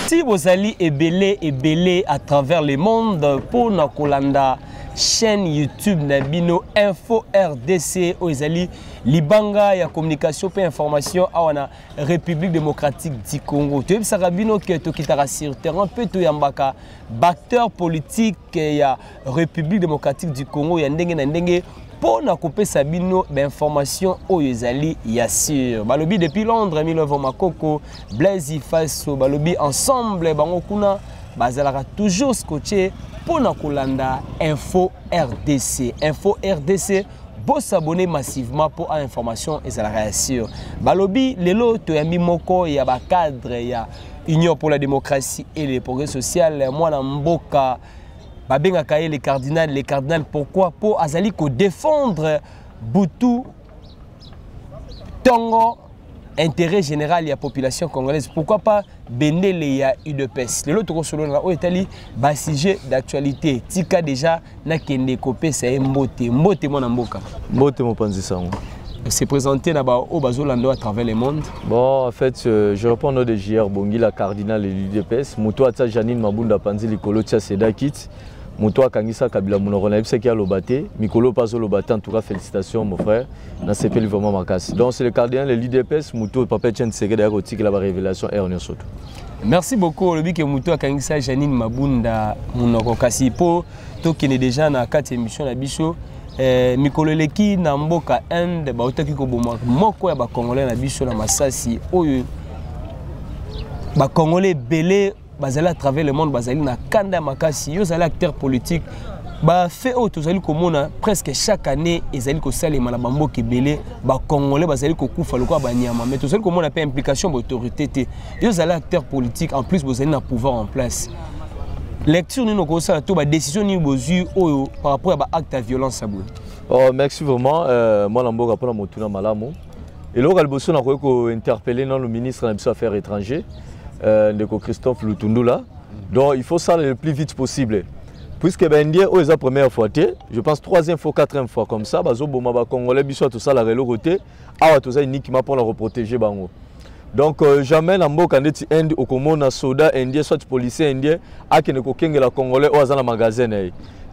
Si vous allez ébélé à travers le monde pour na kolanda chaîne YouTube Nabino Info RDC Ozali Libanga ya communication et information à la République démocratique du Congo. Tu sais Rabino que tu kitara sur terrain peu tu yambaka acteur politique ya République démocratique du Congo ya ndenge na ndenge pour na couper sabino d'information au Yezali Yassir. Balobi depuis Londres, Milovo Makoko, Blaise Faso, Balobi ensemble, bango kuna bazalaka toujours scotché pour na kolanda Info RDC. Info RDC, bon s'abonner massivement pour information et ça la Yassir. Balobi lelo toyambi moko ya ba cadre ya Union pour la démocratie et le progrès social, moi na mboka Babenga Kaye les cardinals pourquoi pour azali ko défendre Boutou Tongo intérêt général de la population congolaise, pourquoi pas Bendele ya UDPS le l'autre solo na o Italie ba sujet d'actualité tika déjà na kende kopé c'est mbote mona mboka mbote mo panzi sango c'est présenté là bas au bazolando à travers le monde. Bon en fait je réponds au nom de JR Bongi la cardinal et l'UDPS Muto ata Janine Mabunda panzi likolo tia Sedakit Muto akangisa Kabila Munoro na bise ki alobate Mikolo pazo lobate en tout cas félicitations mon frère na sepeli vraiment makasi. Donc c'est le cardinal et l'UDPS Muto papa Tien Tseke derrière otiki la révélation et on est surtout. Merci beaucoup le bike Muto akangisa Janine Mabunda Munoro kasi po to qui est déjà na 4 émissions na biso Mikolo leki na mboka Inde ba otaki ko boma moko ya ba Congolais na biso na Masasi oyo ba Congolais belé bazali à travers le monde bazali na kanda makasi yo zali acteur politique ba fait autre zali komona presque chaque année ezali ko salema na bamboka belé ba Congolais bazali ko kufa lokwa ba nyama mais to zali komona pe implication d'autorité te yo zali acteur politique en plus bozali na pouvoir en place. Lecture nous ko ça to ba décision ni bozu oyo par rapport à ba acte de violence sabou. Oh merci vraiment moi na mboka pona motuna malamu et là galboso na ko interpeller non le ministre des Affaires étrangères Ndeko Christophe Lutundula. Donc il faut ça le plus vite possible. Puisque Indien est la première fois, je pense 3e fois, 4e fois comme ça, bazo boma ba Congolais biso tout ça la relo côté, awa tout ça uniquement pour la protéger bango. Donc jamais na mboka ndeti Inde okomona soda indien soit policier indien akene ko kengela Congolais au azana magasin na.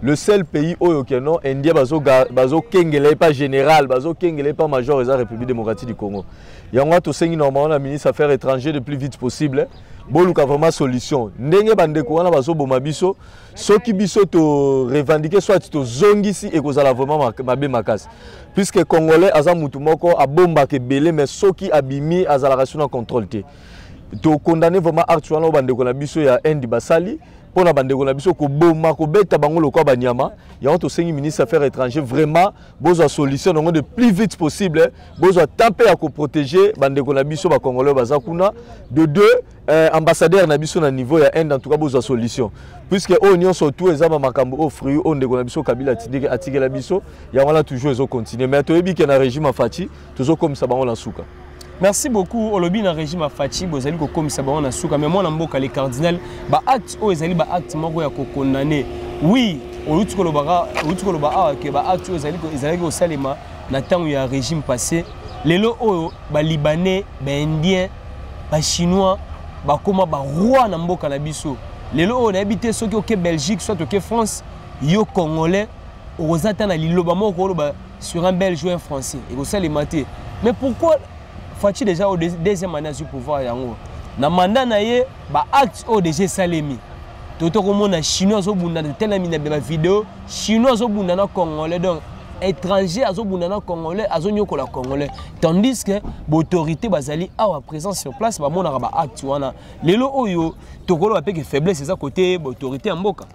Le seul pays oyo keno indien bazo kengela pas général, bazo kengela pas major de la République démocratique du Congo. Yango to sengi normalement la ministre Affaires étrangères le plus vite possible. Boluka vraiment solution. Ndenge bandeko wana bazo boma biso, soki biso to revendiquer soit to zongisi et kozala vraiment mabe makasi. Puisque Congolais aza mutu moko abomba ke belé mais soki abimi azala rasuna contrôle te. To condamner vraiment actuellement bandeko na biso ya Inde basali. Pour la bande ko na biso ko boma ko beta bango lokwa banyama ya to sengi ministre Affaires étrangères vraiment besoin solution donc de plus vite possible besoin taper à ko protéger bande ko na biso ba Congolais bazakuna de deux ambassadeurs na biso na niveau ya Inde en tout cas besoin solution puisque union surtout ezaba makambo au fruit on de ko na biso Kabila tindike atike la biso ya wala toujours ezo continuer mais to yebi ke na régime afati toujours comme ça bango la souka. Merci beaucoup. Olobi na régime à Fati, bozali ko comme ça ba on a souka mais moi na mboka les cardinal ba acte o ezali ba acte moko ya ko condamner. Oui, olutuko loba ke ba acte o ezali ko salema na temps ya régime passé. Lelo o ba libanais, ba indien, ba chinois, ba koma ba roi na mboka na biso. Lelo o na habité soki au Belgique soit au France, yo congolais, ozata na liloba moko loba sur un belge ou un français. Et ko salema te. Mais pourquoi Fati déjà au deuxième année du pouvoir yango na mandat na ye ba acte au DG Salemi toto komona chinois zo bunda tellement mina ba vidéo chinois zo bunda na congolais donc étranger azo bunda na congolais azo nyoko la congolais tandis que l'autorité bazali awa présence sur place ba mona ba acte wana lelo oyo tokolo ba pe que faiblesse ça côté autorité en mboka.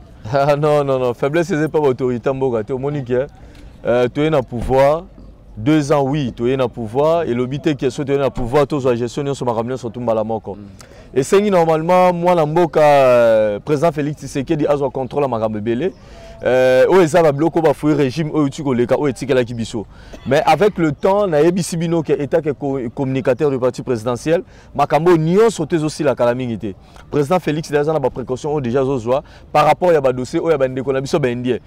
Non faiblesse c'est pas autorité en mboka te monique tu es na pouvoir 2 ans, oui, tu es dans le pouvoir. Et l'obité qui est dans le pouvoir, tu as la gestion de ce surtout malamoko. Et c'est normalement, moi, le président Félix Tshisekedi a un contrôle à Marambébélé. Ça va bloquer le régime, mais avec le temps, Nayebi Sibino, qui est communicateur du parti présidentiel, Makambo Nyon sauté aussi la calamité. Le président Félix a des précautions déjà par rapport à dossier où il y a des décolations indien.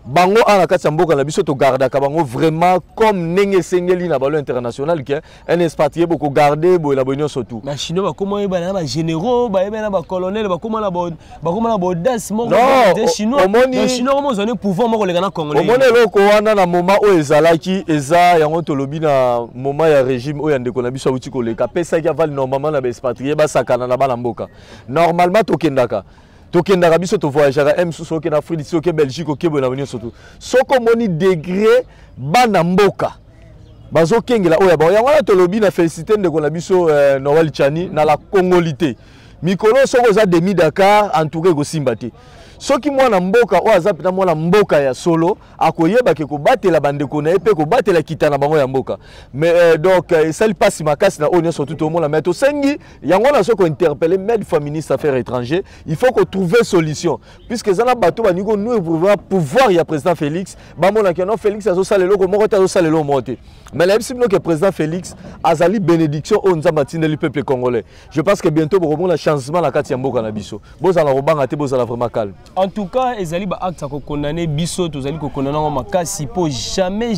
Bango a la carte na biso to garda kabango vraiment comme nenge sengeli na balo international qui un expatrié beaucoup garder bo la bonne surtout. Na chinois ba comment ba na ba généraux ba na ba colonel ba comment na ba das mo des chinois les chinois comment ils ont pouvoir mo les na congolais. Omone loko wana na moment o ezalaki eza yango to lobi na moment ya régime o ya ndeko na biso uti koleka pesa ki avali normalement na ba expatrié ba sakana na bana mboka. Normalement tokendaka tokendaka biso to voyagera msusu ke na Afrique so ke Belgique ke bona venir surtout soko moni degré bana mboka bazo kengela oya ba yango to lobi na féliciter ndeko na biso Noël Tchani na la congolité mikolo soko za demi Dakar entouré go simbate soki mwana mboka o azapita mwana mboka ya solo akoyeba ke ko batela bandeko na epe ko batela kitana bango ya mboka mais donc ça lui passe makasi na onyo surtout tout le monde mais sengi yango na soko interpeller maître féministe affaires étrangères il faut qu'on trouve solution puisque zana bato baniko nous pouvoir ya président Félix bamona ke non Félix azo salelo ko moko azo salelo monter mais la bisibno que président Félix azali bénédiction au nzamba tinde le peuple congolais je pense que bientôt bon la changement la kati ya mboka na biso bozala robanga te bozala vraiment calme. En tout cas, ils allaient acte à condamner Bisso, tous allaient condamner Makasi pour jamais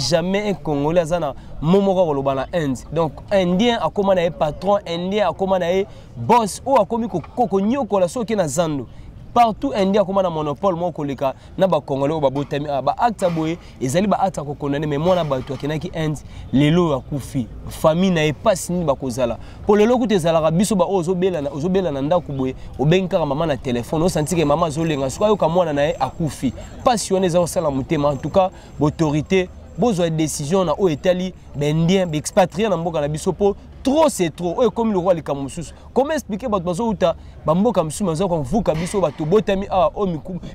un Congolais zana momoro lobana Inde. Donc Indien a comment un patron, Indien a comment un boss ou a commis koko nyoko la soki na zando. Partout Indien a comment un monopole mon collègue na ba Congolais ou ba botami ba acte à boye, ils allaient acte à condamner mais moi na ba to kenaki Inde lelo a kufi. Famille na pas sini ba kozala. Pour le loku te zala biso ba ozobela na ndako boye obenka maman na téléphone o senti que maman zolenga soka yo ka mwana na akufi. Passionné za osala mutema en tout cas autorité besoin de décision na o etali bendien expatrié na mboka na biso po trop c'est trop et comme le roi les kamusus comment expliquer bato bazo uta bamboka musu mazo ko vuka biso bato botami a o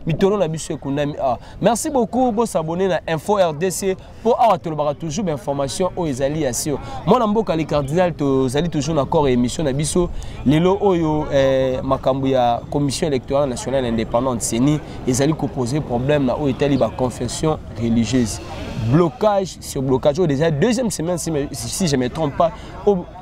mitolo na biso ekundami a merci beaucoup bo s'abonner na Info RDC pour avoir toujours d'informations au ezali asio mon mboka les cardinal to zali toujours na corps émission na biso lelo oyo makambo ya commission électorale nationale indépendante CENI ezali ko poser problème na o etali ba confession religieuse blocage sur blocage déjà deuxième semaine si je me trompe pas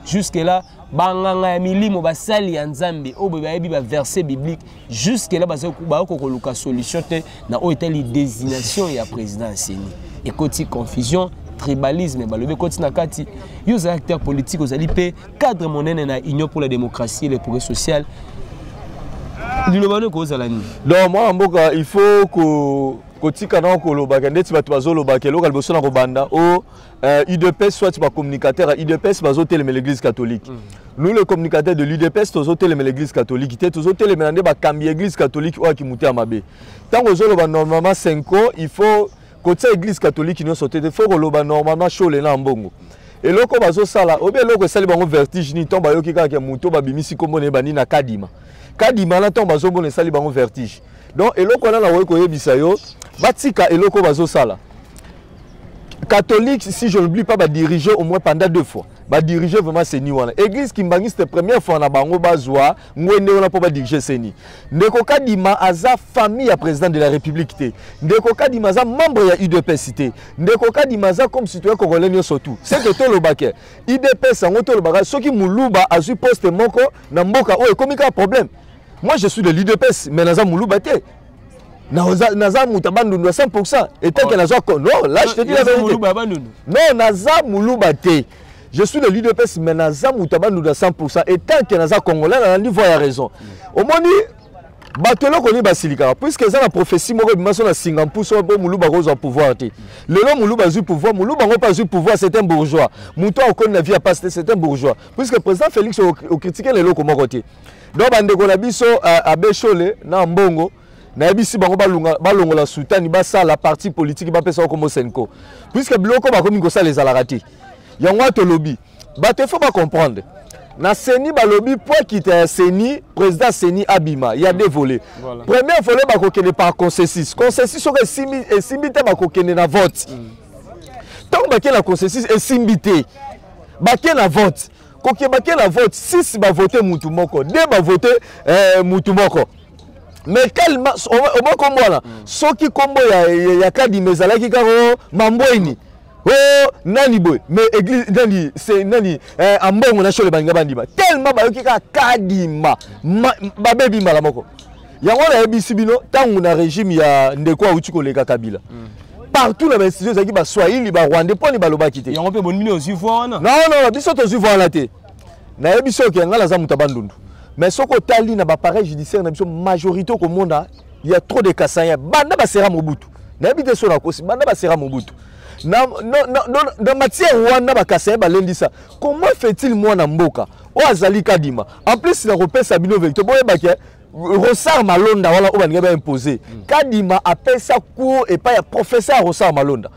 jusque là banganga ya milimo basali ya nzambe o bayebi ba verset biblique jusque là ba ko koluka solution te na o etali désignation ya président CENI et côté confusion tribalisme balobe côté na kati yo za acteur politique ozali pe cadre monene na union pour la démocratie et le progrès social donc moi mboka il faut que kotika na kolobaka ndeti bato bazolobaka eloko liboso na kobanda o UDPS soit ba communicateur UDPS bazotelema l'église catholique. Nous les communicateurs de l'UDPS tozotelema l'église catholique te tozotelema nde ba kambi église catholique o akimuté amabe. Tant ozoloba normalement 5 ans il faut côté église catholique nous sauter il faut koloba normalement chole na mbongo. Eloko bazosala obe eloko sali bango vertige ni tomba yoki kaka muto babimisi komone bani na kadima. Kadima na tomba zombo sali bango vertige. Donc eloko na na weko yebisa yo batika eloko bazosala catholique si je n'oublie pas va diriger au moins pendant 2 fois va diriger vraiment CENI wana église Kimbangi c'était première fois na bango bazwa ngwende wana po ba diriger CENI ndeko kadima aza famille ya président de la république te ndeko kadima aza membre ya UDPS te ndeko kadima aza comme citoyen congolais nyoso tout c'est que to lobake UDPS ngo to lobaka soki muluba azui poste moko na mboka o ekomika problème moi je suis de l'UDPS mais naza muluba te Naza Moutabandu 100% et tant que Naza non là je te dis la vérité non Naza Moulouba te je suis le leader de mais Naza Moutabandu 100% et tant que Naza Congolais na niveau a raison au moins batelo koni basilika puisque ça la prophétie moko bimaso na Singapour so bo Moulouba roza pouvoir te lelo Moulouba zu pouvoir Moulouba ngo pas zu pouvoir c'est un bourgeois Moutou okon na vie à passer c'est un bourgeois puisque président Félix au critiquer lelo comme côté donc bandeko na biso a Bechole na Mbongo na bisi bango balongola sultani basa la partie politique ba pesa comme Senko puisque biloko ba komi ko ça les alarati yango to lobby ba te faut pas comprendre na CENI ba lobby pour quitter CENI président CENI abima il y a deux volets voilà. Premier volet ba ko kene par consensus au simbi te ba ko kene na vote tant que la consensus est simbité baké na vote koké baké na vote 6 ba voter mutu moko 2 ba voter mutu moko mais calme au moins comme voilà ceux qui combo ya Kadima ezalaki karo mambweni oh nani boy mais église nani c'est nani ambongo na shole banga bandima tellement ba yoki ka Kadima ba bebi mala moko yango na ebisi bino tangu na régime ya ndeko auti koleka Kabila partout la institution zaki ba Swahili ba Rwanda poni ba lobaki te yango pe bonimi aussi voir na non biso to voir la te na ebiso ke ngala za mutabandundu mais soko tali na ba pareil judiciaire na biso majorité au monde il y a trop de kasanya banda ba sera mobutu na ebite so na kosi banda ba sera mobutu dans matière wana ba kasanya ba lendisa comment fait-il moi na mboka o azali Kadima en plus na repère Sabino Vector boye ba ke Rossard Malonda wala o banga ba imposer Kadima appelle ça cours et pas professeur Rossard Malonda.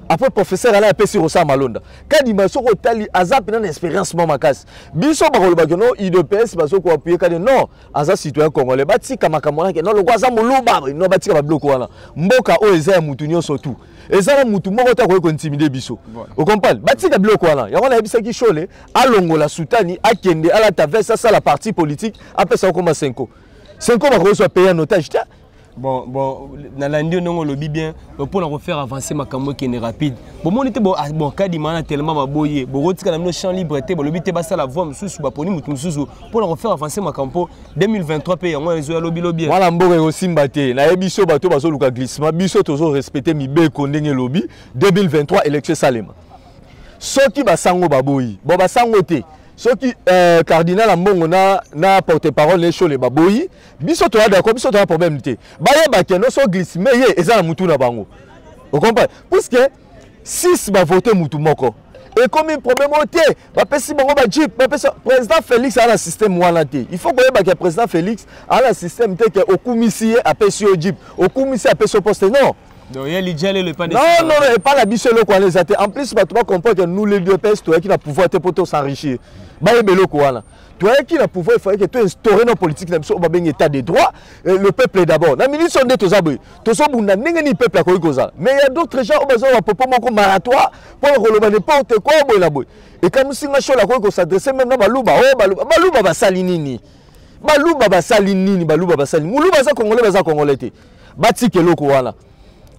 Après professeur ala apesi Rossard Malonda. Kadima soko tali azap na expérience mamakasi. Biso ba ko ba no IDPS ba soko appuyer Kadima non aza citoyen congolais batika makamona ke non le kwaza muluba no batika ba bloko wana. Mboka o eza ya mutu nyonso tu. Eza na mutu moko ta ko intimider biso. Vous comprenez? Batika bloko wana. Yango na ebisa ki shole alongola Soutani akende ala tavesa ça la partie politique apesa ko ma 5 ans. 5 ans ba soit payé en otage. Bon, dans l'année on lobby bien pour nous faire avancer ma camo qui est rapide. Bon, mon était bon Kadima tellement maboyé. Bon, rotika na champ liberté. Bon, lobby te basa la voix mususu ba poni mutu mususu pour nous faire avancer ma campo 2023 pays on les lobby. Voilà mboka aussi mbaté. Na ebiso bato bazo luka glissement. Biso tozo respecter mi be kondenge lobby 2023 élection Salema. Soki basango baboyi. Bon basango te. Ce qui cardinal Ambongo na porte-parole les choses les baboyi biso to d'accord biso to problème té baye ba keno so glisse mais ye eza na mutu na bango vous comprenez parce que 6 ba voter mutu moko et comme un problème oté ba pesi bango ba jeep ba pesi président Félix a la système wana té il faut que ba président Félix a la système té que okumisi a pesi o jeep okumisi a pesi poste non. Donc il y a le pas non, pas la biche le quoi les athées. En plus, tu vas comprendre que nous les deux pèses, toi qui n'a pouvoir te pour s'enrichir. Bah le quoi toi qui n'a pouvoir, il faudrait que tu instaures nos politiques dans un état de droit. Le peuple d'abord. La ministre de tous abris, tous abris n'a ni peuple à quoi. Mais il y a d'autres gens qui ont besoin de propos maratoire pour relever n'importe quoi boy la boy. Et comme si ma chose la quoi s'adresser même dans Balouba, Balouba va salinini. Balouba va salinini, Balouba va salinini. Moulouba za congolais va congolais. Bati que le quoi.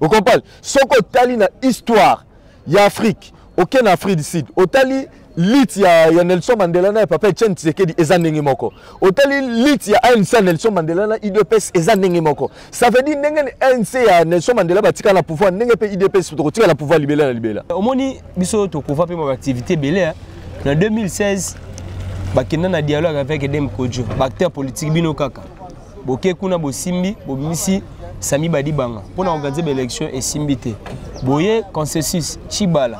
Vous comprenez? Ce que tali na histoire, il y a Afrique, aucun Afrique du Sud. Otali lit il y a Nelson Mandela na papa Etienne Tshisekedi ezanenge moko. Otali lit il y a ANC Nelson Mandela na IDPS ezanenge moko. Ça veut dire nenge ANC ya Nelson Mandela batika na pouvoir nenge pe IDPS tokotika na pouvoir libérer na libérer. Omoni biso to pouvoir pe mo activité belé en 2016 bakenda na dialogue avec Dem Kodjo, acteur politique bino kaka. Boke kuna bosimbi bomisi Sami Badibanga pour organiser l'élection et Simbité. Boye consensus Chibala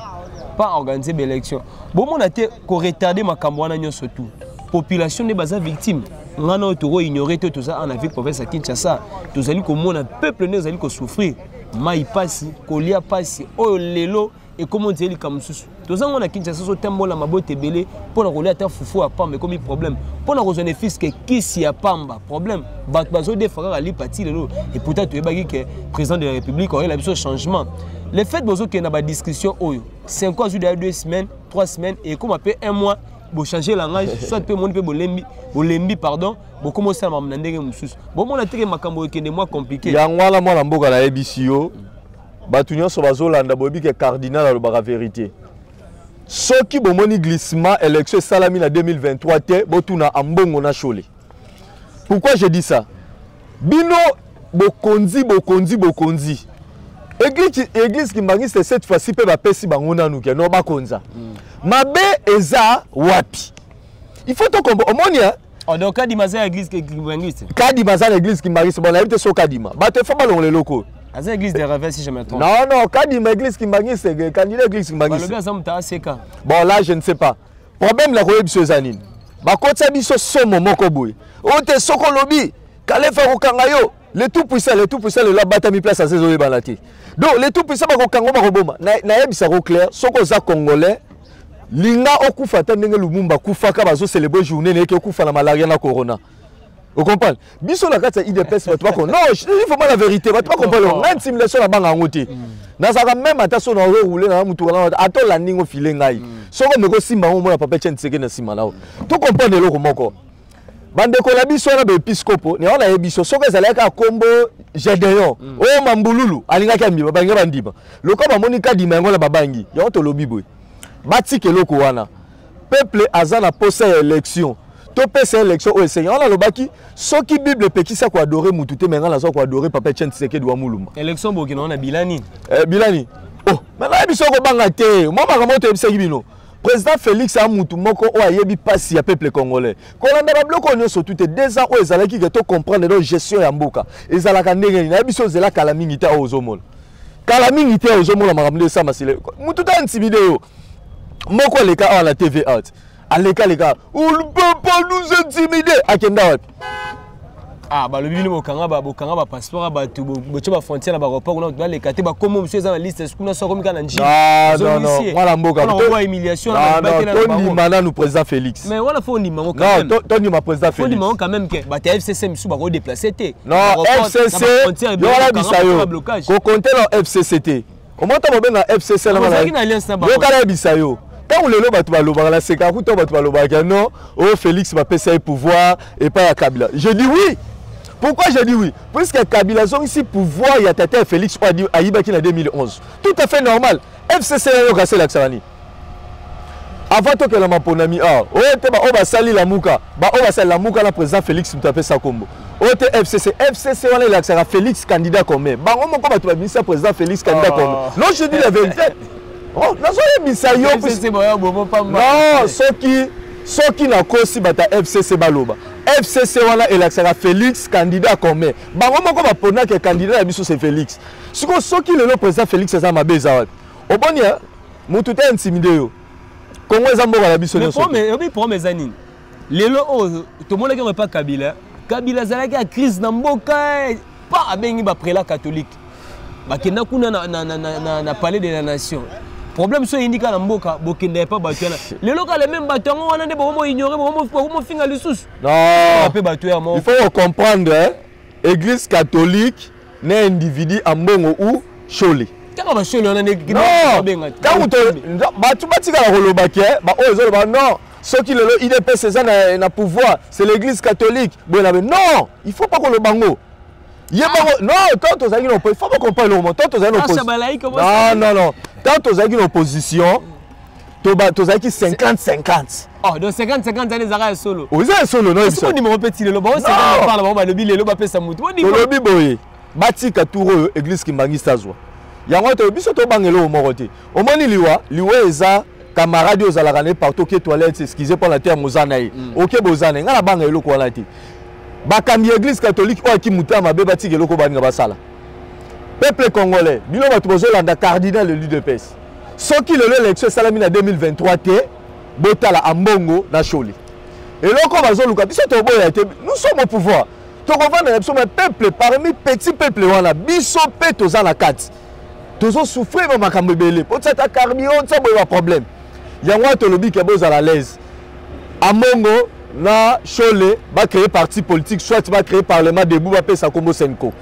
pas organiser l'élection. Bon mon a été retarder ma campagne nyo surtout. Population des bases victimes. On a autour ignoré tout ça en avec province à Kinshasa. Tous allez comme mon peuple ne allez que souffrir. Maï passe, colia passe, oh lelo et comment dire comme sous. Tous ça on a Kinshasa so tembo la mabote belé pour la rouler à terre foufou à Pamba comme problème. Pour la raison fils que qui s'y a Pamba problème. Bazo des frères à l'ipati lelo et pourtant tu es bagui que président de la République aurait l'habitude changement. Le fait bozo qu'il y a une discussion oyo 5 jours de 2 semaines, 3 semaines et comme après 1 mois pour changer la langage soit peu monde peut bolembi pardon pour commencer à m'amener mususu. Bon mon a été makambo qui est moins compliqué. Yangwala moi la mboka la ebisio. Batunyo so bazolanda bobi que cardinal a la vérité. Ceux qui bomoni glissement élection salami en 2023 te botuna ambongo na chole. Pourquoi je dis ça? Bino bokonzi. Église qui m'a cette fois-ci peut pesi bangona nous que no bakonza. Mabe eza wapi. Il faut to comprendre omonia. Donc Kadima za église qui mangiste. Kadima za l'église qui mangiste bon la vite so Kadima. Ba te fa balon les locaux. Aza église de Ravel si je me trompe. Non, Kadima église qui mangiste c'est candidat église qui mangiste. Bon là je ne sais pas. Problème la roye biso zanine. Ba kotsa biso somo moko boy. O te soko lobi. Kalefa ko kangayo. Le tout puissant le la bata mi place à ces balati. Donc les tout puissants ba ko kango ba ko boma. Na yebisa ko clair soko za congolais. Linga okufa ta ndenge Lumumba kufa ka bazo célébrer journée ne ke okufa na malaria na corona. Vous comprenez? Biso la carte IDPS, non, il faut pas la vérité, tu pas comprendre. Même simulation la banque en côté. Dans sa même attention on rouler dans mutuana, attends la ningo filé ngai. Soko me ko simba mo na papa chen tseke na simba na. Tu comprends le moko. Bande ko la biso na be episcopo, ne on a biso soko ezalaka kombo Gédéon. O mambululu, alinga kambi babanga bandiba. Loko ba monika dimango la babangi. Yo to lobi boy. Bati ke loko wana. Peuple azana posa élection. Topé ces élections au Seigneur. On a le baki. Ce qui Bible peut qui ça quoi adorer Moutouté, mais on a ça quoi adorer Papa Chen Tseke doit Moulouma. Élection Burkina on a Bilani. Bilani. Oh, maintenant il y a des bangate. Moi ma remonte c'est Bino. Président Félix Amoutou moko o ayebi passe ya peuple congolais. Kolanda ba bloko nyo so tout 2 ans o ezalaki que to comprendre la gestion ya mboka. Ezalaka ndenge na biso zela kala mingité ozomona. Kala mingité ozomona makamde ça masile. Moutouta intimidé yo. Moko leka à la TV out. Allez, les gars, on ne peut pas nous intimider. Ah, bah le bino bokanga ba passeport ba tu boche ba frontière na ba rapport on doit les cater ba comme monsieur dans la liste est-ce qu'on a comme kana nji. Non, voilà mboka. On voit humiliation na ba tena ba. Toni mana nous président Félix. Mais voilà faut ni mango quand même. Non, Toni ma président Félix. Faut ni mango quand même que ba FCC misu ba ko déplacer té. Non, FCC. Yo la bisayo. Ko compter dans FCCT. Au moins ta ba na FCC na ba. Yo kala bisayo. Quand on le lobe tu vas lober la sécurité tu vas lober non oh Félix va passer le pouvoir et pas à Kabila. Je dis oui. Pourquoi je dis oui? Parce que Kabila ont ici pouvoir il y a tata Félix à Ibaki en 2011. Tout à fait normal. FCC a cassé l'accent. Avant que la maponami oh te ba oba sali la muka ba oba sali la muka la président Félix tu appelle ça combo. Oh te FCC on est l'accent Félix candidat comme ba on ko ba tu ministre président Félix candidat comme. Non je dis la vérité. Oh, non, ceux qui n'ont pas aussi FCC Baloba. FCC wana électera Félix candidat comme. Bango moko ba pona que candidat biso c'est Félix. Ceux qui le président Félix ça ma beza. Au bonia, mutu te intimidé yo. Kongo ezambo la biso nyoso. Mais pour mes anines. Lelo tout le monde qui pas Kabila. Kabila zalaki a crise na mboka pas abengi ba prélat catholique. Ba kenda kuna na palais de la nation. Problème so indika na mboka bokende pas batwana les locaux les mêmes batons on a des bon ignorer bon finga lisusu non il faut comprendre église catholique n'est individu en bongo ou chole quand ba chole on a non quand tu batika la rolobake ba ozo ba non ceux qui le IDP c'est ça na pouvoir c'est l'église catholique bon non il faut pas qu'on le bango. Non, tant aux amis il faut pas comprendre le moment. Tant aux amis non. Tant aux amis en opposition, tu as 50-50. Oh, donc 50-50 années Zara est solo. Vous êtes solo, non? C'est numéro petit le bon, c'est parle le billet le bapé ça mout. Le lobby boy. Bati Katouro église qui mangi stazwa. Yango to biso to bangelo moroté. Au moni liwa eza camarade aux alarane partout que toilette excusez pour la terre mozanaï. OK bozana ngala bangelo ko la ti. Bakami église catholique o ki muta mabe bati keloko banga basala. Peuple congolais, bino batu bozolanda cardinal de l'UDPS. Ceux qui le l'élection salami en 2023 té botala ambongo na choli. Et loko bazoluka biso to boya été nous sommes au pouvoir. To kovana na biso peuple parmi petit peuple wana biso pe toza na kati. Tozo souffrir ba makambo belé. Pour ça ta carburant ça boya problème. Yango to lobi ke boza à l'aise. Ambongo na Chole va créer parti politique soit va créer parlement debout va payer sa combo Senko.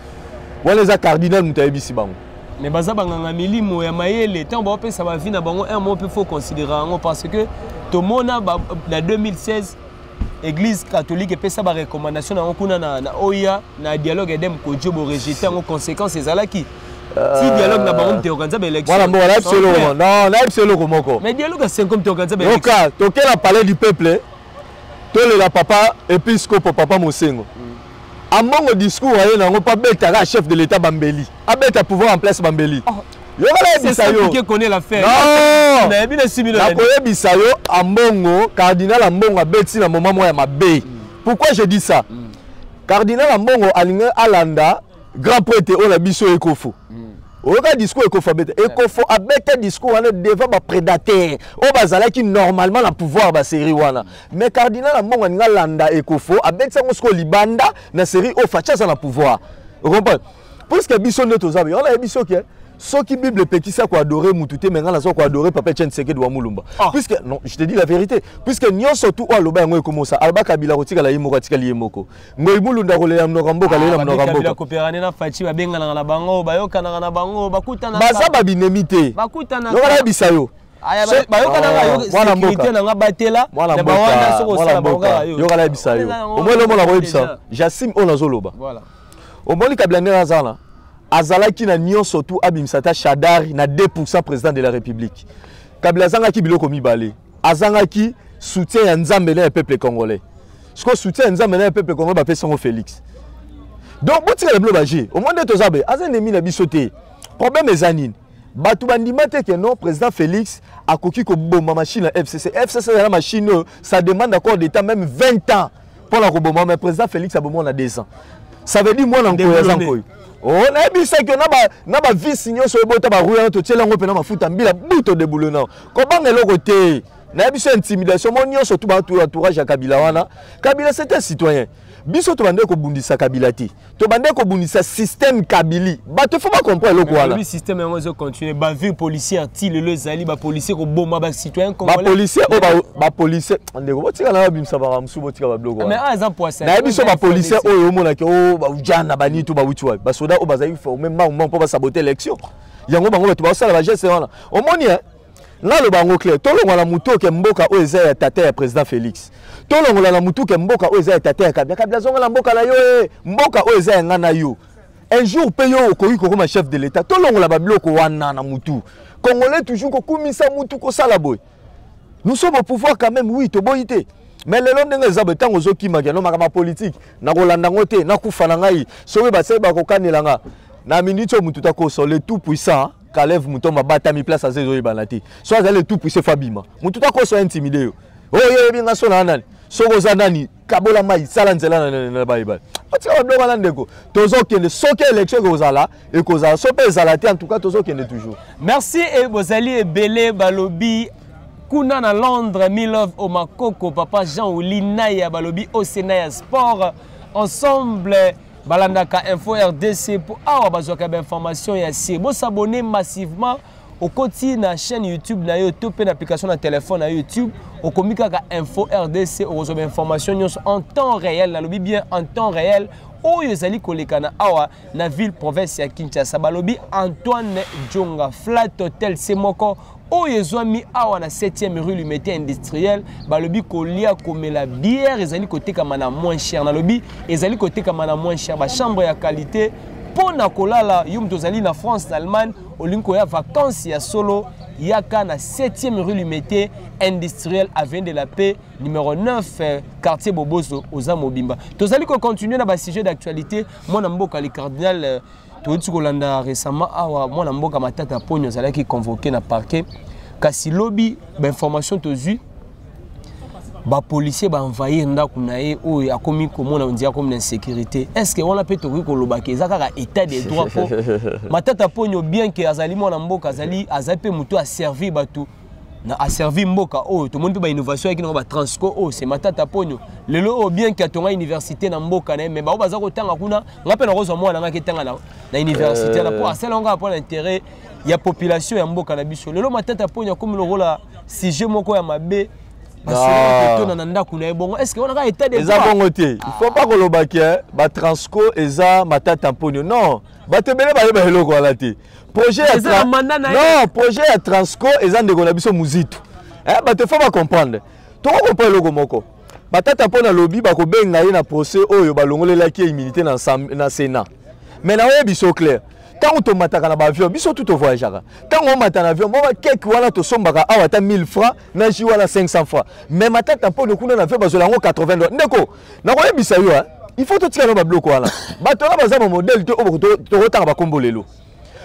Voilà les cardinal mutayebi si bango. Mais baza banganga milimo ya mayele tant ba payer ça va vie na bango un mot peut faut considérer parce que to mona na 2016 église catholique et ça ba recommandation na kuna na oya na dialogue edem ko jobo rejeter en conséquence ezalaki si dialogue na bango te organiser ba élection. Voilà bon là c'est le non là c'est le komoko. Mais dialogue c'est comme te organiser ba élection. OK, toquer la palais du peuple. Le papa épiscope papa Mosengo. À mon discours il n'a pas bêta chef de l'état Bambeli. A bêta pouvoir en place Bambeli. C'est ça qui connaît l'affaire. Non. Na bien similaire. Na koye bisayo Ambongo cardinal Ambongo bêti na moment moi ma bé. Pourquoi je dis ça? Cardinal Ambongo alinga alanda grand prêtre on a biso ekofo. Oka discours ekofo abete discours wana devant ba prédateur o bazala qui normalement la pouvoir ba série wana mais cardinal Ambongo nga landa ekofo abete ngo sko libanda na série o facha na pouvoir. Vous comprenez? Parce que biso neto zabe on a biso que Ce qui Bible petit ça quoi adorer Moutouté mais ngala quoi adorer Papa Etienne Tshisekedi wa Mulumba. Puisque non, je te dis la vérité, puisque nyon surtout wa loba ngoy comme ça. Alba Kabila rotika la yimo rotika liemoko. Ngoy Mulunda rolela mnogambo kalela mnogambo. Kabila coopérane na Fachi ba benga na bango ba yokana na bango bakutana. Baza ba binemité. Bakutana. Ngala bisayo. Ba yokana ba sécurité na batela na ba wana soko sala bango yo. Yokala bisayo. Au moins le mona royebisa. Jassim onazoloba. Voilà. Au moins les Kabila nera zala. Azala qui na nyon surtout Abimsata Chadari na 2% président de la République. Kabila zanga ki biloko mibale. Azanga ki soutien à Nzambe na peuple congolais. Ce que soutien à Nzambe na peuple congolais ba pesongo Félix. Donc botika le blobager. Au moins de tozabe azane mi na bisoté. Problème ezanine. Batu bandima te que non président Félix a koki ko bomba machine à FCC. FCC la machine ça demande encore d'état même 20 ans pour la bomba mais président Félix a bomba on a 2 ans. Ça veut dire moi en Koyazankoy. On a dit que na ba vice signon so ebota ba rouya to tshela ngo pena mafuta mbila buto de boulona. Ko bangelo côté. Na biso intimidation mo nyo surtout ba entourage ya Kabila wana. Kabila c'est un citoyen. Biso to bande ko bundisa Kabila ti. To bande ko bundisa système Kabili. Ba te faut pas comprendre loko wana. Le système ngo continuer ba vie policier ti le zali ba policier ko bomba ba citoyen congolais. Ba policier ba policier ndeko botika na bimsa ba musu botika ba blogo. Mais à exemple ça. Na biso ba policier oyo mona ke o ba ujana ba ni to ba wuchwa. Ba soda o bazali faut même pas pour saboter l'élection. Yango bango to ba sala ba geste wana. O moni là le bango clair. To longo la muto ke mboka o eza ya tata ya président Félix. To longo la muto ke mboka o eza ya tata ya Kabila. Kabila zonga la mboka la yo mboka o eza ya ngana yo. Un jour payo okoki ko comme chef de l'état. To longo la ba biloko wana na mutu. Congolais toujours ko kumisa mutu ko sala boy. Nous sommes au pouvoir quand même oui to boyité. Mais le long de les habitants aux autres qui magent, non ma politique, na Rolanda ngote, na kufa na ngai, sowe ba seba ko kanela nga. Na minute mututa ko so le tout puissant, Kalev mutomba bata mi place à zezo ibanati. Soit le tout puissant Fabima. Mututa ko so intimidé yo. Oh ye binga so na nani. Soko za nani, kabola mai sala nzela na baibal. Oti wa bloga na ndeko. Tozo kende soke élection ko zala et ko za so pe zalati en tout cas tozo kende toujours. Merci et bozali et belé balobi. Kuna na Londres, Milov Omakoko, Papa Jean-Ouli Naya Balobi, Osenaya Sport. Ensemble, Balandaka Info RDC pour avoir besoin d'informations et assez. Vous s'abonner massivement au côté de la chaîne YouTube, na YouTube, l'application de téléphone na YouTube. Au communiqué Info RDC, au besoin d'informations en temps réel, na lobby bien en temps réel. Oyo ezali kolekana awa na ville province ya Kinshasa balobi Antoine Djonga Flat Hotel Semoko oyo ezwami awa na 7e rue Lumete industriel balobi kolia komela bière ezali kotekama na moins cher na lobi ezali kotekama na moins cher ba chambre ya qualité pona kolala yum tozali na France na Allemagne olinko ya vacances ya solo yaka na 7e rue Lumete industriel avenue de la Paix numéro 9 quartier Bobozo aux Amobimba. Tozali ko continuer na ba sujet d'actualité mona mboka le cardinal Toyotsi Kolanda récemment awa mona mboka Matata Ponyo zala ki convoqué na parquet kasi lobi ba information tozui ba policier ba envahir ndako na ye oyo akomi komona ondia comme l'insécurité. Est-ce que on a peut toki koloba ke ezaka état des droits pour Matata Ponyo bien que azali mona mboka azali azape muto a servir bato na a servi mboka oh tout le monde peut ba innovation qui ba transco oh c'est Matata Ponyo lelo oh bien que tonga université na mboka na mais ba baza ko tanga kuna ngape na rozo mwana nga ketanga na université na pour asala nga pour l'intérêt ya population ya mboka na biso lelo Matata Ponyo comme le rôle sujet moko ya mabe est-ce qu'on a état des droits? Il ne faut pas que le baquet, ba transco eza Matata Ponyo non ba te bele ba hello ko alati projet ya non projet ya transco eza ndeko na biso muzitu ba te faut pas comprendre to comprendre logo moko Matata Ponyo lobby ba ko benga ye na procès oyo ba longolela ki immunité na Sénat mais na oyo biso clair tant on tombe dans l'avion, ils sont tout au voyage. Tant on monte dans l'avion, on va quelque chose to sombaka awata 1000 francs, na jiwala 500 francs. Mais Matata Ponyo kuna na fait bazola 80 $. Ndeko, na ko yebisa yo il faut to tika na ba bloko wala. Bato na baza mo modèle to rotanga ba kombolelo.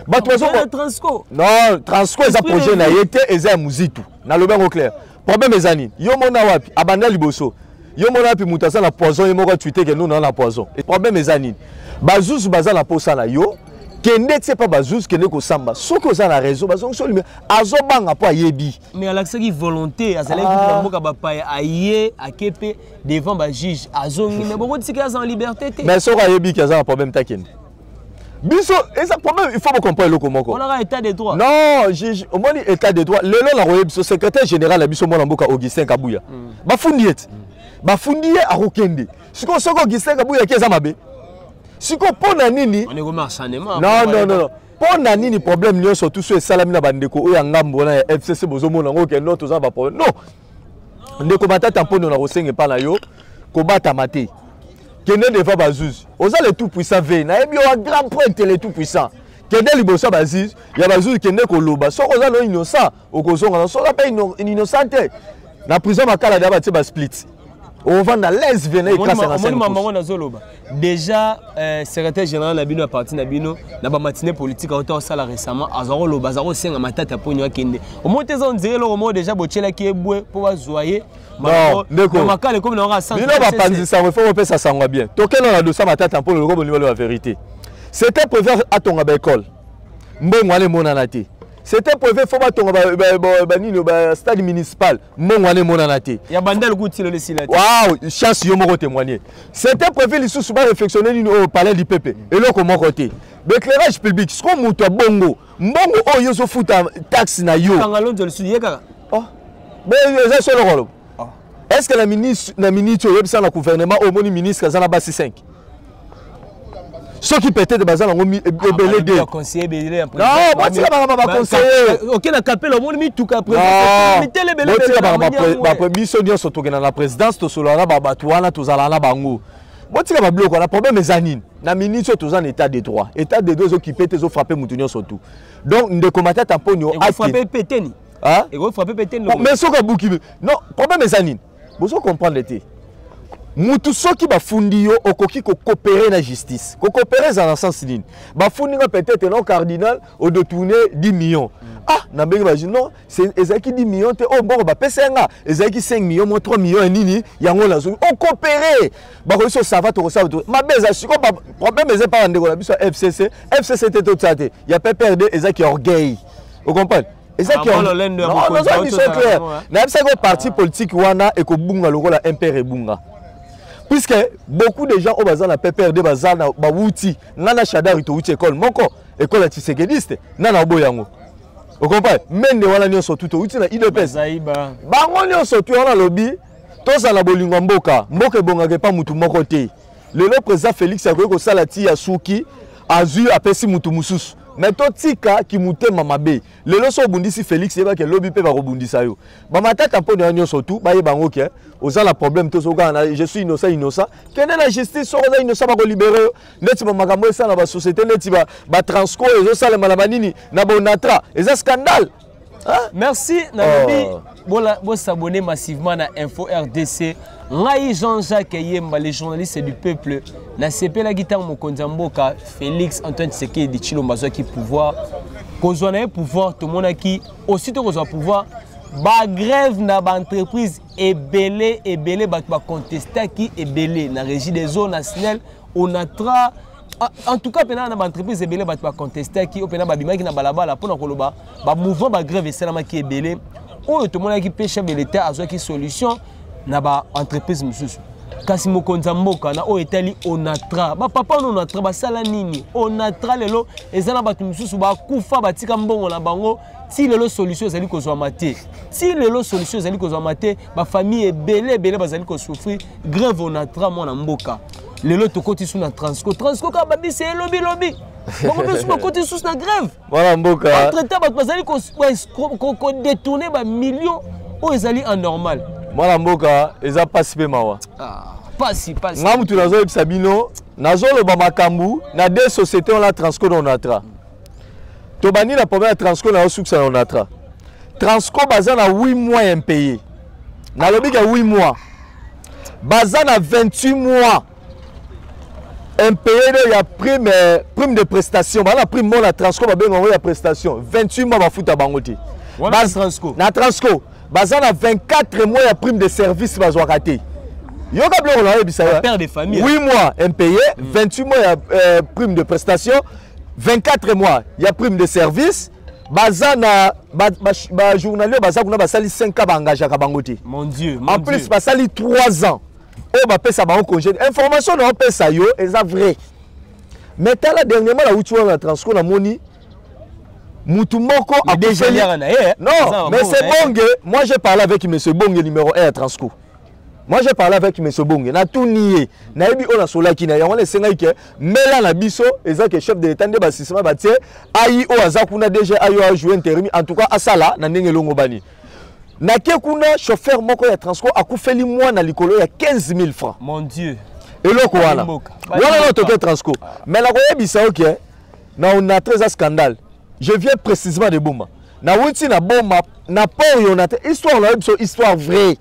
Bato bazo transco. Non, transco eza projet na yete eza muzitu. Na lobango clair. Problème ezani. Yo mona wapi abanda liboso. Yo mona wapi mutasa na poison yo moko tweeter que nous na la poison. Et problème ezani. Bazuzu baza na posa na yo. Kende tse pas bazous kende ko samba soko za na réseau bazong so lumière azobanga po ayebi mais alaxa ki volonté azala ki mboka ba pa aye akepe devant ba juge azongi mais boko tika za en liberté té mais soko ayebi ki za un problème takende Biso, et ça problème, il faut comprendre le comment. On aura état de droit. Non, au moins état de droit. Le long la secrétaire général la biso mwana mboka Augustin Kabuya. Ba fundiet. Ba fundier a rokende. Siko soko Augustin Kabuya ki ezamabe. Siko pona nini? On est comme acharnement. Non. Pona nini problème nyo surtout sur salami na bandeko o ya ngambo na FCC bozomo na ngoke no toza ba problème. Non. Ndeko matata mpono na rosenge pa na yo ko bata maté. Kende devant Bazouz. Oza le tout puissant veille. Na ebi o grand prêtre le tout puissant. Kende liboso Bazouz, ya Bazouz kende ko loba. So oza no innocent, okozonga so la pa innocent. Na prison makala da ba ti ba split. On va dans l'aise venir déjà secrétaire général Nabino a parti Nabino na ba matinée politique autant ça récemment azaro lo bazaro senga matata ponyo akende au moins tes on dirait le mot déjà bochela ki ebwe pour bazoyer non ndeko makale comme na centre bino ba panzi ça faut repérer ça sangwa bien token na dossier matata pour le robo niveau la vérité c'était prévu à ton école mbongo ale monana te. C'était prévu faut pas ton stade municipal. Mon wane monanate. Ya bandel gouti le silate. Waouh, chance yo moko témoigner. C'était prévu les sous ba réflexionner au palais du PP. Et là comment côté. L'éclairage public, ce qu'on muto bongo. Bongo o yo so futa taxe na yo. Kangalonzo le sudi kaka. Oh. Mais c'est seul rôle. Est-ce que la ministre yo bisa na gouvernement au moni ministre za na basi 5? Ceux qui pétaient de bazar ont mis belé de conseiller belé non moi tu vas conseiller OK na capel au monde mi tout ka président mettez les belé ba mission dio surtout na la présidence to solana ba batwana to zalana bango moi tu vas bloquer la problème mezanine na ministre to en état de droit qui pété zo frapper mutunyo surtout donc de combattre tamponio a frapper péteni hein et go frapper péteni mais ce que bouki non problème mezanine vous comprendre l'été mutu soki bafundi yo okoki ko coopérer na justice ko coopérer dans le sens nini bafundi nga peut-être non cardinal au de tourner 10 millions ah na bengi ba non c'est ezaki 10 millions te o bongo ba pesenga ezaki 5 millions mo 3 millions nini yango la zo on coopérer ba ko so ça va to ça ma beza siko problème ezé pas ndeko la biso FCC te tout ça te ya PPRD ezaki orgueil vous comprenez ezaki non c'est clair na biso ko parti politique wana e ko bunga lokola MPR bunga. Puisque beaucoup de gens au bazar la PPRD bazar na bawuti nana shadari to uti école moko école tisekediste nana boyango vous comprenez mende wana nyonso tout uti na IDPS bango nyonso tu wana lobby to za la bolingo mboka ebongaka pa mutu moko te lelo président Félix akoki ko sala ti ya suki azu apesi mutu mususu mais to tika ki mutema mabe lelo so bundisi Félix yeba ke lobby pe ba robundisa yo ba matata mponi nyonso tout ba yebango ke oza la problème to so kana je suis innocent kene la justice so oza innocent ba ko libérer neti ba makambo esa na ba société neti ba transco ezo sala malama nini na bonatra eza scandale. Merci Nalobi bo s'abonner massivement na Info RDC. Ngai Jean-Jacques Yemba, les journalistes du peuple, na CP la guitare mokonzi mboka Félix Antoine Tshisekedi Tshilombo qui pouvoir kozwa na pouvoir tout le monde qui aussitôt kozwa pouvoir ba grève na ba entreprise ebele ba contester qui ebele na régie des eaux nationales onatra en tout cas pendant na entreprise ebele ba contester qui opena ba bimaki na balabala pona koloba ba mouvement ba grève esalama qui ebele o tout le monde qui pêche l'état azwa qui solution na ba entreprise mususu kasi mokonza mboka na o etali onatra ba papa no onatra ba sala nini onatra lelo ezana batu mususu ba kufa batika mbongo na bango si lelo solution ezali kozwa mate si lelo solution ezali kozwa mate ba famille ebele bazali ko souffrir grève onatra mona mboka lelo tokoti sous na transco ka babisi lobby bongo besu bakoti sous na grève voilà mboka entre temps batu bazali ko détourner ba millions o ezali anormal. Moi mboka eza pasi pe mawa pasi nga mutu nazo yebisa bino nazo loba makambu na deux sociétés on la Transco na Onatra to bani la première Transco na osuksa na Onatra Transco baza na 8 mois impayé na lobi ka 8 mois baza na 28 mois impayé ya prime de prestation bana prime mo na Transco ba benga ya prestation 28 mois ba futa bango te na Transco baza na 24 mois de prime de service bazwaka te yoka bloko na yebisa père de famille 8 mois impayé 28 mois de prime de prestation 24 mois ya prime de service baza na ba journalier baza kuna basali 5 ans bangajaka bango te mon dieu en plus basali 3 ans o ba pesa ba congé information na pesa yo eza vrai Mais tala dernièrement la outil la transco na moni Moutoumoko a déjà non, mais c'est Bongue. Moi j'ai parlé avec M. Bongue numéro 1 à Transco. Moi j'ai parlé avec M. Bongue. Na tout nié. Na ebi on a sola ki na ya on les senga ke mela na biso eza ke chef de l'état de basissement ba tie ai o azakuna déjà ayo a jouer intérim en tout cas asala na ndenge longo bani. Na ke kuna chauffeur moko ya Transco akufeli moi na likolo ya 15 000 francs. Mon Dieu. Et loko wana. Wana no toke Transco. Mais la koyebisa OK. Na on a très scandale. Je viens précisément de Boma. Na wuti na Boma, na port yonate histoire la histoire vraie.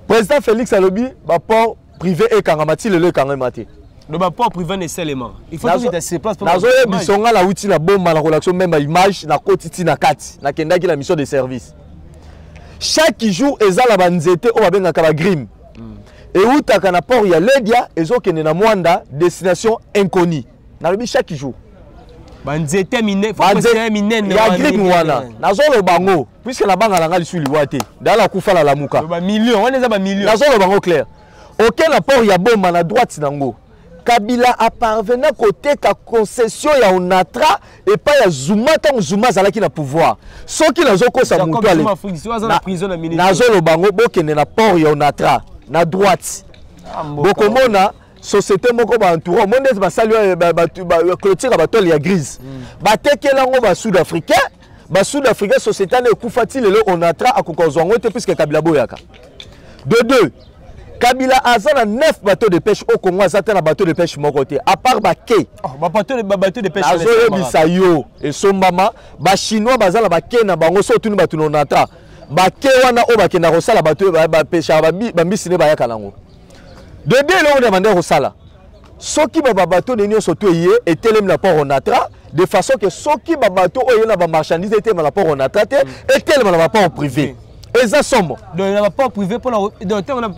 Président Félix Alobi, ba port privé et kangamati le kangamati. Le port privé n'est seulement. Il faut que tu te places pour na zo bisonga la wuti na Boma na relation même image na kotiti na kati na kendaki la mission de service. Chaque jour ezala banzete o babenga ka ba grim. Et utaka na port ya Ledia ezokene na Mwanda destination inconnue. Na lobi chaque jour. Banzete mine, faut que c'est mine. Il y a grip wana. Nazo le bango, puisque la banque a l'angal sur le wate. Dans la koufa la lamuka. Ba million, on est à ba million. Nazo le bango clair. Auquel apport il y a bon à la droite nango. Kabila a parvenu côté ka concession ya onatra et pas ya Zuma tant Zuma zala qui na pouvoir. Ceux qui nazo ko sa mutu ale. Nazo le bango bokene na port ya onatra na droite. Bokomona société moko ba entouré monde ba saluer ba clôture ba tol ya grise ba tekela ngo ba sud-africain société na ekufati lelo on atra akokozwa ngo te puisque Kabila boyaka de deux Kabila azana 9 bateaux de pêche au Congo azata na bateau de pêche moko te à part ba quai ba bateau de pêche azo bisayo et sombama ba chinois bazala ba quai na bango so tuni batu on atra ba quai wana o ba kena rosala bateau ba pêche ba mbisi ne ba yaka nango. De deux, on demande au Sala. Ce qui va bateau de Nyon surtout et tel la port on atra de façon que ce qui va bateau ou y a marchandise et tel la port on atra et tel la port privé. Et ça somme. Donc la port privé pour la donc on a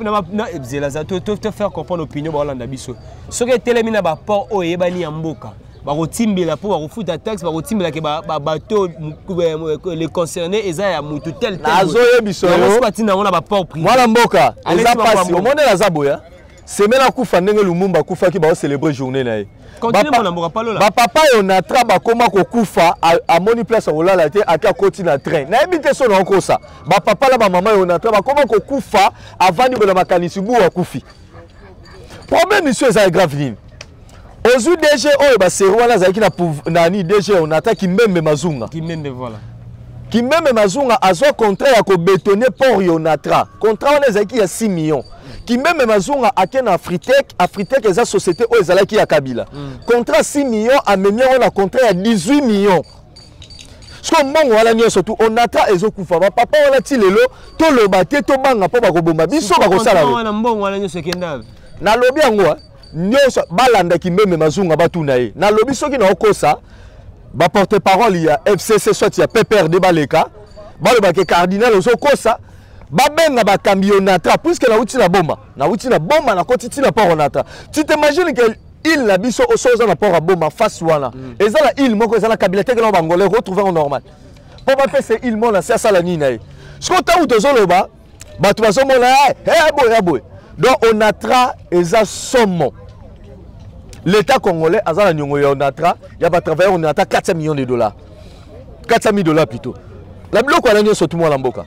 te faire comprendre l'opinion Hollande biso. Ce qui tel la port ou y bani amboka. Ba rotimbela pour refuta taxe ba rotimbela ke ba bateau les concernés et ça ya mutu tel tel. Azoye biso. On a ba port privé. Voilà mboka. Eza passe au monde la zaboya. C'est maintenant Koufa Ndenge Lumumba Koufa qui va célébrer journée là. Continue mon amour pas là. Ba papa on a traba comment ko Koufa à moni place au là là té à côté na train. Na habité son encore ça. Ba papa là ba maman on a traba comment ko Koufa avant de la makanisi bu wa Koufi. Problème monsieur ça est grave ni. Ozu DG o ba serwa là za qui na ni DG on attaque qui même mazunga. Qui même voilà. Qui même mazunga a son contrat ya ko bétonner port Yonatra. Contrat on est qui a 6 millions. Qui même mazunga a ken Afritech est une société où ezala qui a Kabila. Contrat 6 millions a même on a contrat à 18 millions. Ce qu'on mongo wala nyo surtout on atra ezokufa ba papa wala ti lelo to lo baté to banga po ba ko bomba biso ba ko sala. Wana mbongo wala nyo sekendave. Na lobi yango nyoso balanda ki même mazunga batuna ye. Na lobi soki na okosa ba porte-parole ya FCC soit ya PPRD baleka ba le ba ke cardinal ozokosa babenga ba camionatra puisque na uti na bomba na kotiti na port onatra. Tu t'imagines que il la biso au soza na port à bomba face wana ezala il moko ezala Kabila te que na bangolais retrouver en normal pour pas faire c'est il mona ça sala ni na ce qu'on ta ou tozoloba batu bazomona boy donc onatra eza somo l'état congolais azala nyongo ya onatra ya ba travailleurs on ata 400 millions de dollars 400 000 dollars plutôt la biloko ala nyo surtout moi la mboka.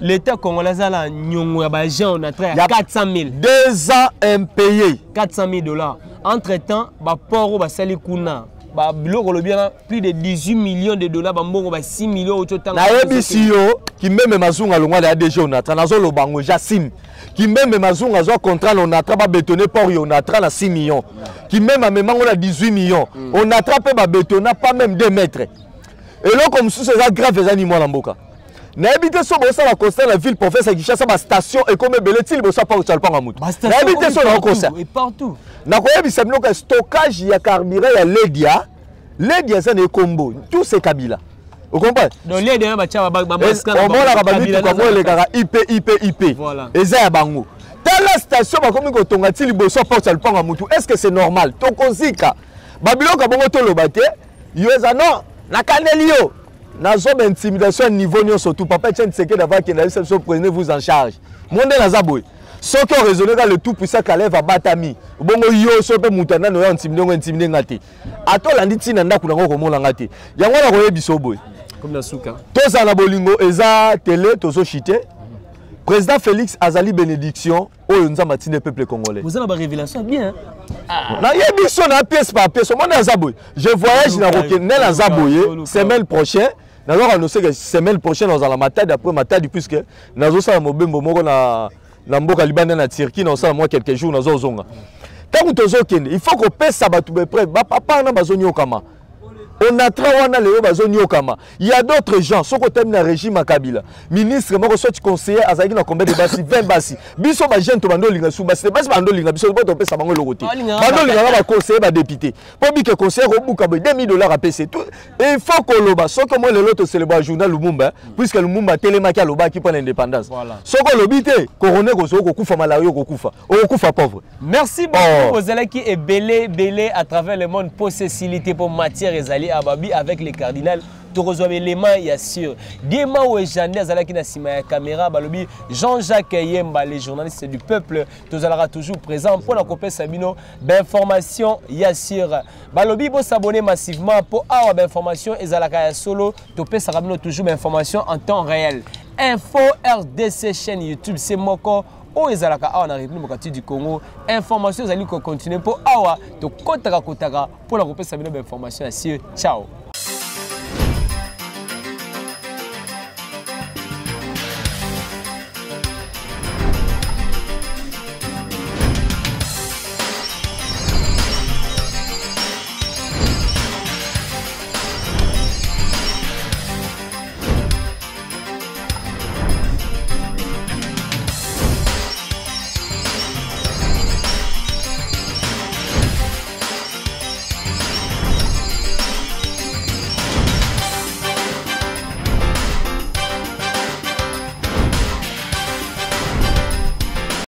L'État congolais a la nyongo ya ba gens on a 400 000. 2 ans impayés. 400 000 dollars. Entre-temps, ba port ba sali kuna. Ba biloko lo bien plus de 18 millions de dollars ba mbongo ba 6 millions au total. Na ebisio qui même mazunga longwa la DG on a nazo lo bango Jassim. Qui même mazunga zo contrat on a ba bétonner port on a na 6 millions. Qui même on a 18 millions. On a attrapé ba bétonner pas même 2 mètres. Et là comme sous ces grave les animaux la mboka. Na habité so bosa la constat la ville professeur Kinshasa ba station et comme beletil bosa pas au panga mutu. Na habité so na constat et partout. Na koya bisabino ka stockage ya carburant ya Ledia ça ne combo tout c'est Kabila. Vous comprenez? Donc Ledia ba tia ba mascara. On mona ka ba bitu ka mo le kara IP. Voilà. Eza ya bango. La station ba komi ko tonga tili bosa pas au panga mutu. Est-ce que c'est normal? To konzika. Babilo ka bongo to lobate. Yo eza non. Na kanelio. Na zone intimidation niveau nyo surtout papa tient seke d'avoir que na prenez vous en charge monde na zaboy Ce qui a raisonné le tout puissant Kaleva Batami. Bongo yo so pe mutana no intimidé ngati. Ato landi tina ndaku nango ko mona ngati. Yango na koyebi so boy. Comme na souka. Toza na bolingo eza télé tozo chité. Président Félix Azali bénédiction oyo nzamba tine peuple congolais. Vous avez une révélation bien. Na yebi so na pièce par pièce. Mona Zaboy. Je voyage na Rokene na Zaboye semaine prochaine. Nous allons annoncer que semaine prochaine nous allons matadi après matadi puisque nous allons faire mobembo moko na mboka Libanais na Turquie nous allons quelques jours nous allons tant que tozo kende il faut qu'on pèse ça batu be près ba papa na bazoni okama on a trawana le bazoni okama il y a d'autres gens ceux qui terminent le régime à Kabila ministre moko soit conseiller azaki na combien de basi 20 basi biso ba jeune to bando linga sou basi basi bando linga biso bo to pesa bango lokote bando linga ba conseiller ba député pour bi que conseiller ko buka be $2000 à PC tout il faut que loba so que moi le loto célébrer journal Lumumba puisque Lumumba télémaki a loba qui prend l'indépendance so que lobité coroné ko so ko kufa malaria ko kufa pauvre. Merci beaucoup aux élèves qui est belé à travers le monde possessivité pour matière ezali ababi avec les cardinals. Tu reçois l'élément, il y a sûr. Diema ou Jeanne Azalaki na sima ya caméra, balobi Jean-Jacques Yemba, les journalistes du peuple, tu allera toujours présent pour la copie Sabino. D'information, il y a sûr. Balobi bo s'abonner massivement pour avoir d'informations et Zalaka solo, tu peux s'abonner toujours d'informations en temps réel. Info RDC chaîne YouTube, c'est moko. O ezalaka awa na République démocratique du Congo. Information zali ko continuer pour awa to kotaka pour la copie Sabino d'informations. Ciao.